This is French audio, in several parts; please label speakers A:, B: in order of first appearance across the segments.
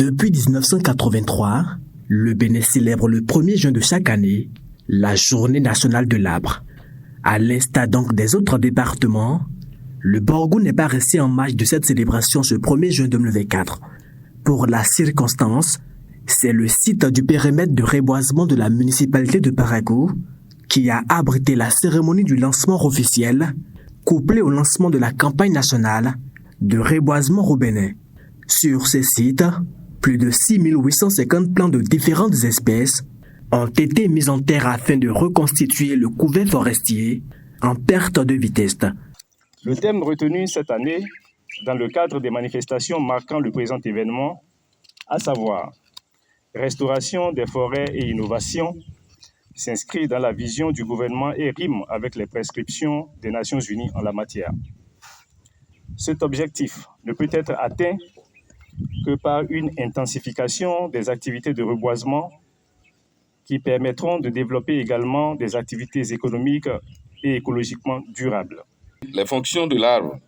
A: Depuis 1983, le Bénin célèbre le 1er juin de chaque année la Journée nationale de l'arbre. À l'instar donc des autres départements, le Borgou n'est pas resté en marge de cette célébration ce 1er juin 2024. Pour la circonstance, c'est le site du périmètre de reboisement de la municipalité de Parakou qui a abrité la cérémonie du lancement officiel, couplée au lancement de la campagne nationale de reboisement au Bénin. Sur ces sites, plus de 6850 plants de différentes espèces ont été mis en terre afin de reconstituer le couvert forestier en perte de vitesse.
B: Le thème retenu cette année, dans le cadre des manifestations marquant le présent événement, à savoir restauration des forêts et innovation, s'inscrit dans la vision du gouvernement et rime avec les prescriptions des Nations Unies en la matière. Cet objectif ne peut être atteint que par une intensification des activités de reboisement qui permettront de développer également des activités économiques et écologiquement durables.
C: Les fonctions de l'arbre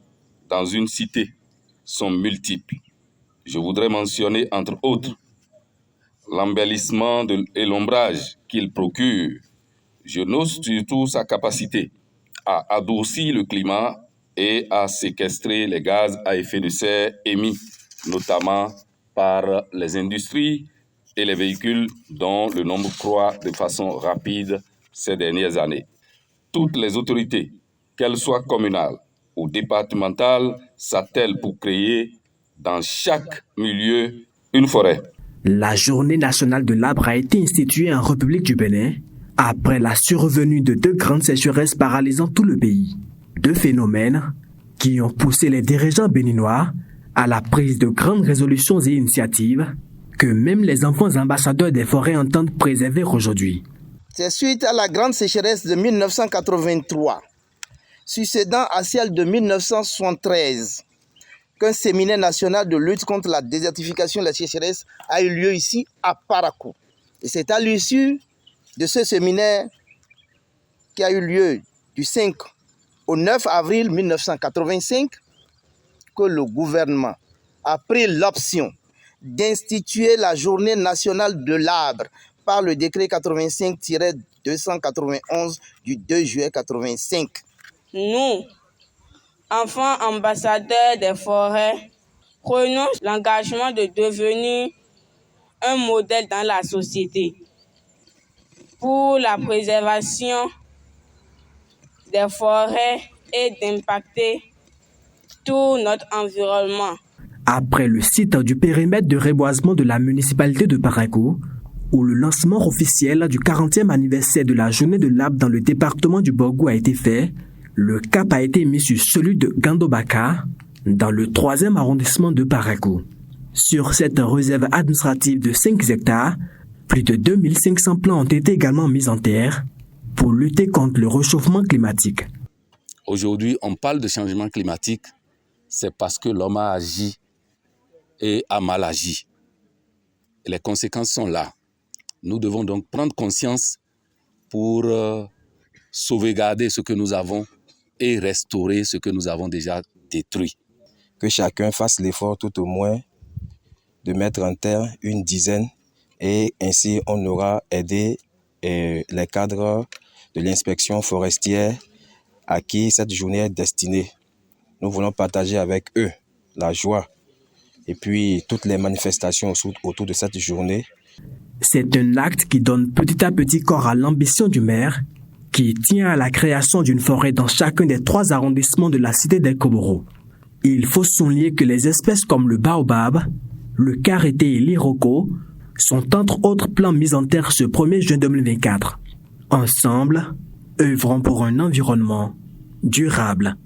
C: dans une cité sont multiples. Je voudrais mentionner entre autres l'embellissement et l'ombrage qu'il procure. Je note surtout sa capacité à adoucir le climat et à séquestrer les gaz à effet de serre émis, notamment par les industries et les véhicules dont le nombre croît de façon rapide ces dernières années. Toutes les autorités, qu'elles soient communales ou départementales, s'attellent pour créer dans chaque milieu une forêt.
A: La Journée nationale de l'arbre a été instituée en République du Bénin après la survenue de 2 grandes sécheresses paralysant tout le pays. 2 phénomènes qui ont poussé les dirigeants béninois à la prise de grandes résolutions et initiatives que même les enfants ambassadeurs des forêts entendent préserver aujourd'hui.
D: C'est suite à la grande sécheresse de 1983, succédant à celle de 1973, qu'un séminaire national de lutte contre la désertification et la sécheresse a eu lieu ici à Parakou. Et c'est à l'issue de ce séminaire qui a eu lieu du 5 au 9 avril 1985 que le gouvernement a pris l'option d'instituer la Journée nationale de l'arbre par le décret 85-291 du 2 juillet 85.
E: Nous, enfants ambassadeurs des forêts, prenons l'engagement de devenir un modèle dans la société pour la préservation des forêts et d'impacter tout notre environnement.
A: Après le site du périmètre de reboisement de la municipalité de Parakou, où le lancement officiel du 40e anniversaire de la journée de l'arbre dans le département du Borgou a été fait, le cap a été mis sur celui de Gandobaka, dans le 3e arrondissement de Parakou. Sur cette réserve administrative de 5 hectares, plus de 2500 plants ont été également mis en terre pour lutter contre le réchauffement climatique.
F: Aujourd'hui, on parle de changement climatique, c'est parce que l'homme a agi et a mal agi. Et les conséquences sont là. Nous devons donc prendre conscience pour sauvegarder ce que nous avons et restaurer ce que nous avons déjà détruit.
G: Que chacun fasse l'effort tout au moins de mettre en terre une dizaine et ainsi on aura aidé les cadres de l'inspection forestière à qui cette journée est destinée. Nous voulons partager avec eux la joie et puis toutes les manifestations autour de cette journée.
A: C'est un acte qui donne petit à petit corps à l'ambition du maire qui tient à la création d'une forêt dans chacun des 3 arrondissements de la cité d'El Koboro. Il faut souligner que les espèces comme le baobab, le karité et l'iroko sont entre autres plants mis en terre ce 1er juin 2024. Ensemble, œuvrons pour un environnement durable.